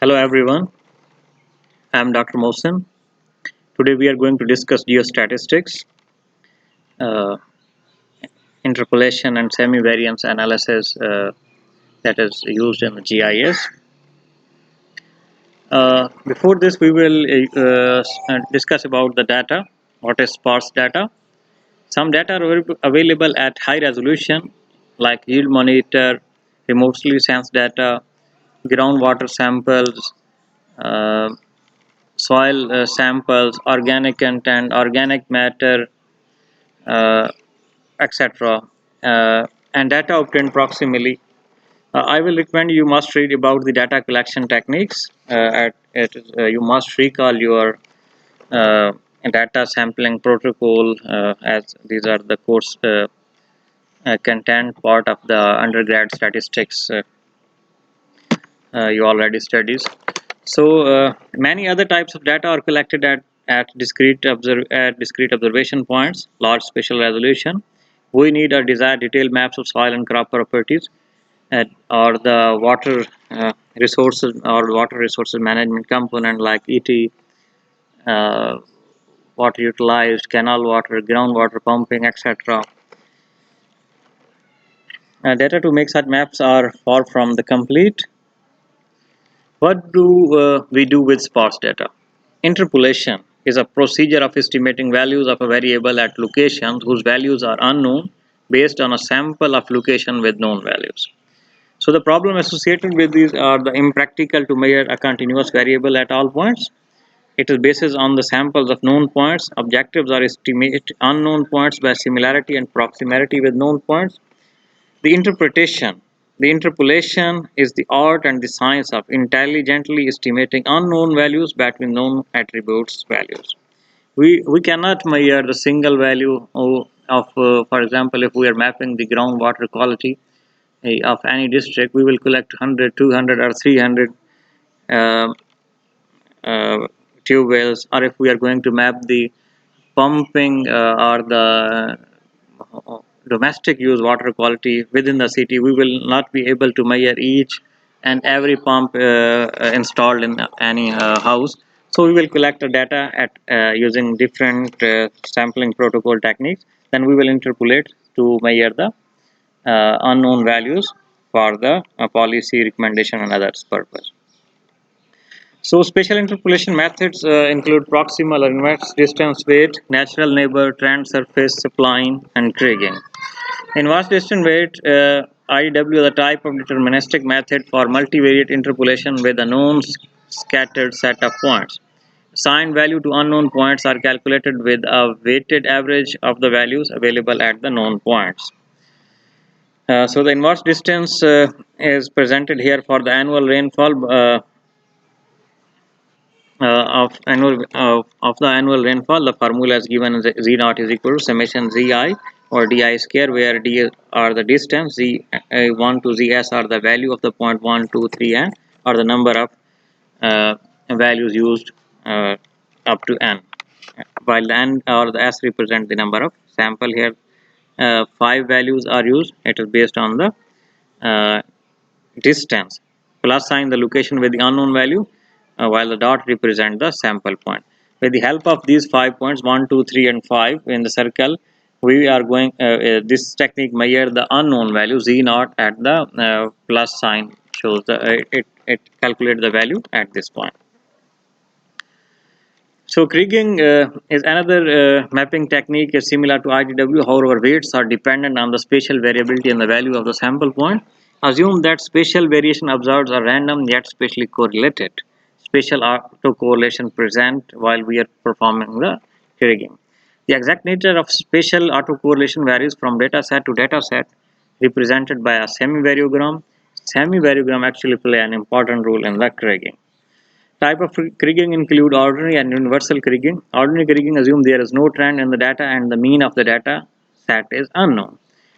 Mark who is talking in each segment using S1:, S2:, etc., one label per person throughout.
S1: Hello everyone, I am Dr. Mohsen. Today we are going to discuss geostatistics, uh, interpolation and semi-variance analysis that is used in the GIS. Before this we will discuss about the data, what is sparse data. Some data are available at high resolution like yield monitor, remotely sensed data, groundwater samples, uh, soil samples, organic content, organic matter, uh, etc. And data obtained proximally. I will recommend you must read about the data collection techniques. You must recall your uh, data sampling protocol, as these are the course content part of the undergrad statistics you already studies. So many other types of data are collected at discrete observation points, large spatial resolution. We need or desire detailed maps of soil and crop properties, or the resources or water resources management component like ET, uh, water utilized, canal water, groundwater pumping, etc. Data to make such maps are far from the complete. What do we do with sparse data? Interpolation is a procedure of estimating values of a variable at locations whose values are unknown based on a sample of location with known values. So the problem associated with these are the impractical to measure a continuous variable at all points. It is based on the samples of known points. Objectives are estimate unknown points by similarity and proximity with known points. The interpretation, the interpolation is the art and the science of intelligently estimating unknown values between known attributes values. We cannot measure the single value for example, if we are mapping the groundwater quality of any district, we will collect 100, 200, or 300 uh, uh, tube wells, or if we are going to map the pumping or the domestic use water quality within the city, we will not be able to measure each and every pump installed in any house. So we will collect the data at using different sampling protocol techniques. Then we will interpolate to measure the unknown values for the policy recommendation and others purpose. So spatial interpolation methods include proximal or inverse distance weight, natural neighbor, trend surface, spline, and kriging. Inverse distance weight IDW is a type of deterministic method for multivariate interpolation with a known scattered set of points. Assigned value to unknown points are calculated with a weighted average of the values available at the known points. So the inverse distance is presented here for the annual rainfall of the annual rainfall. The formula is given as Z naught is equal to summation Zi or Di square, where D are the distance, Z1 to Zs are the value of the point 1, 2, 3, and or the number of values used up to n, while the n or the s represent the number of sample. Here 5 values are used. It is based on the uh, distance, plus sign the location with the unknown value, while the dot represent the sample point. With the help of these 5 points 1, 2, 3, and 5 in the circle, we are going this technique measure the unknown value Z naught at the plus sign shows the it calculates the value at this point. So kriging is another mapping technique is similar to IDW. However, weights are dependent on the spatial variability and the value of the sample point. Assume that spatial variation observed are random yet spatially correlated. Spatial autocorrelation present while we are performing the kriging. The exact nature of spatial autocorrelation varies from data set to data set, represented by a semi-variogram. Semi-variogram actually play an important role in the kriging. Type of kriging include ordinary and universal kriging. Ordinary kriging assumes there is no trend in the data and the mean of the data set is unknown.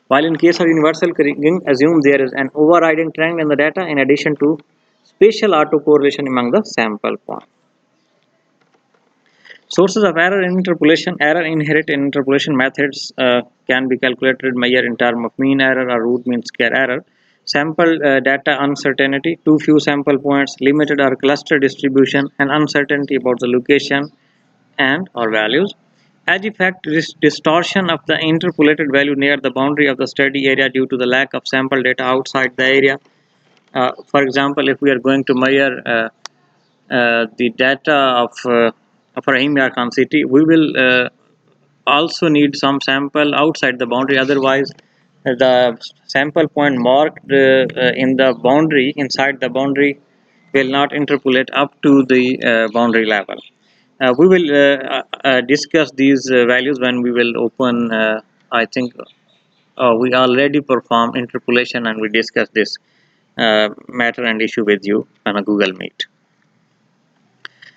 S1: While in case of universal kriging, assume there is an overriding trend in the data in addition to spatial autocorrelation among the sample point. Sources of error in interpolation. Error inherent in interpolation methods can be calculated measure in terms of mean error or root mean square error. Sample data uncertainty, too few sample points, limited or cluster distribution, and uncertainty about the location and or values. As effect, distortion of the interpolated value near the boundary of the study area due to the lack of sample data outside the area. For example, if we are going to measure the data of Rahim Yar Khan city, we will also need some sample outside the boundary. Otherwise, the sample point marked in the boundary, inside the boundary, will not interpolate up to the boundary level. We will discuss these values when we will open. I think we already perform interpolation and we discuss this matter and issue with you on a Google Meet.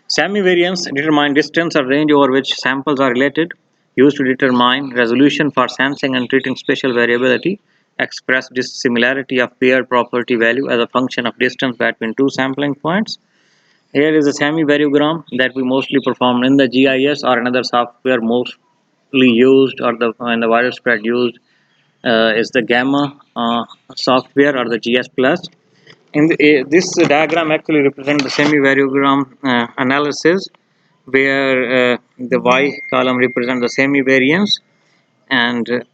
S1: Semivariance determine distance or range over which samples are related, used to determine resolution for sensing and treating spatial variability, express dissimilarity of paired property value as a function of distance between two sampling points. Here is a semi-variogram that we mostly perform in the GIS or another software mostly used or the and the widespread used is the Gamma software or the GS Plus. This diagram actually represents the semi-variogram analysis, where the Y column represents the semi-variance and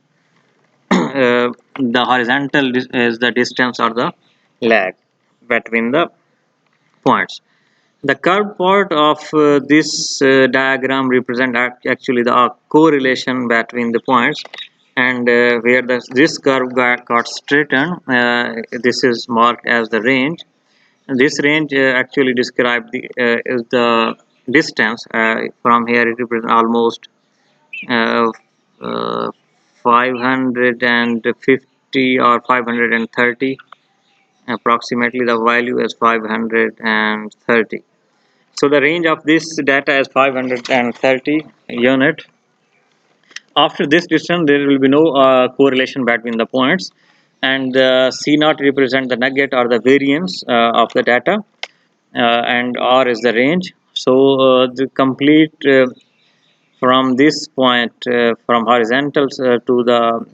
S1: the horizontal is the distance or the lag between the points. The curved part of this diagram represent actually the correlation between the points, and where this curve got straightened, this is marked as the range. This range actually describe the is the distance from here. It represents almost uh, uh, 550 or 530. Approximately the value is 530. So the range of this data is 530 unit. After this distance, there will be no correlation between the points, and C naught represent the nugget or the variance of the data, and R is the range. So the complete from this point from horizontals to the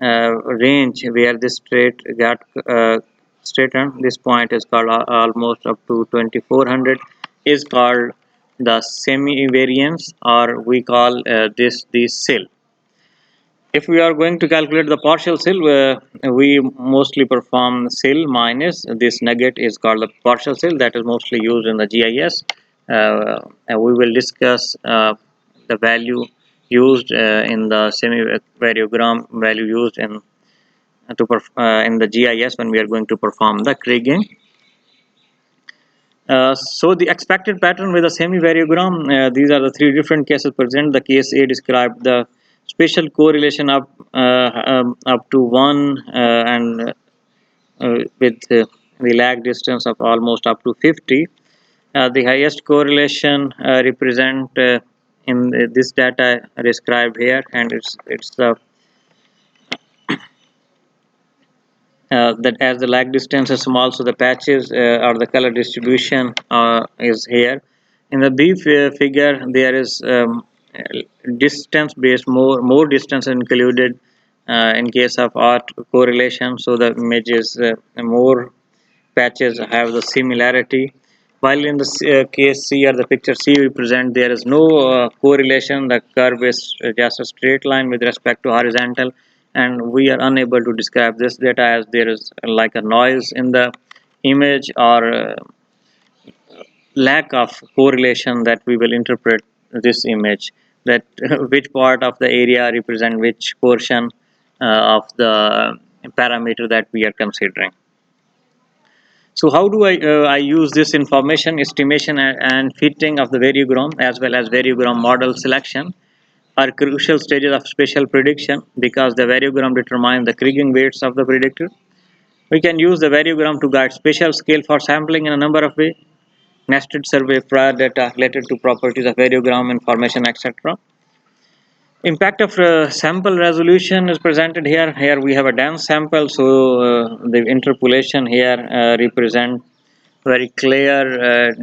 S1: range where this straight got straightened, this point is called almost up to 2400, is called the semi variance, or we call this the SIL. If we are going to calculate the partial SIL, we mostly perform SIL minus this nugget is called the partial SIL, that is mostly used in the GIS. And we will discuss the value used in the semi-variogram value used in the GIS when we are going to perform the kriging. So the expected pattern with a semi-variogram, these are the three different cases present. The case A described the spatial correlation up to 1 and with the lag distance of almost up to 50. The highest correlation represent in this data described here, and it's the that as the lag distance is small, so the patches or the color distribution is here. In the B figure, there is distance based, more distance included in case of art correlation, so the images more patches have the similarity. While in the case C or the picture C we present, there is no correlation. The curve is just a straight line with respect to horizontal, and we are unable to describe this data as there is like a noise in the image or lack of correlation that we will interpret this image, that which part of the area represent which portion of the parameter that we are considering. So how do I use this information? Estimation and fitting of the variogram as well as variogram model selection are crucial stages of spatial prediction because the variogram determines the kriging weights of the predictor. We can use the variogram to guide spatial scale for sampling in a number of ways. Nested survey, prior data related to properties of variogram, information, etc. Impact of sample resolution is presented here. Here we have a dense sample, so the interpolation here represent very clear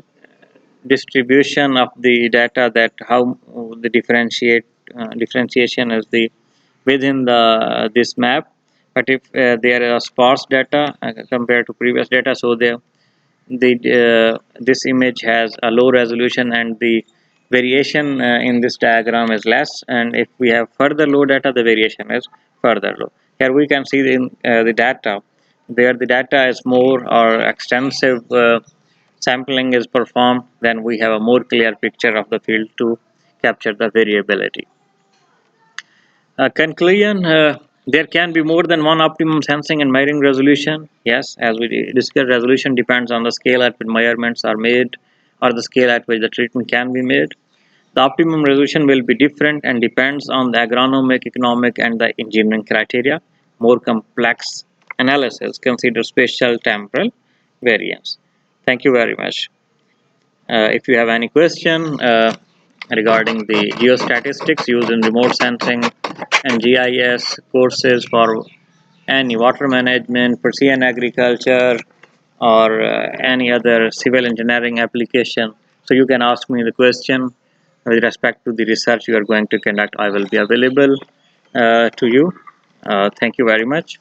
S1: distribution of the data, that how the differentiation is the within the this map. But if there is sparse data compared to previous data, so this image has a low resolution and the variation in this diagram is less, and if we have further low data, the variation is further low. Here we can see the data where the data is more or extensive sampling is performed, then we have a more clear picture of the field to capture the variability. Conclusion, there can be more than one optimum sensing and measuring resolution. Yes, as we discussed, resolution depends on the scale at which measurements are made or the scale at which the treatment can be made. The optimum resolution will be different and depends on the agronomic, economic, and the engineering criteria. More complex analysis consider spatial temporal variance. Thank you very much. If you have any question regarding the geostatistics used in remote sensing and GIS courses for any water management, precision agriculture, or any other civil engineering application, so you can ask me the question with respect to the research you are going to conduct. I will be available to you. Thank you very much.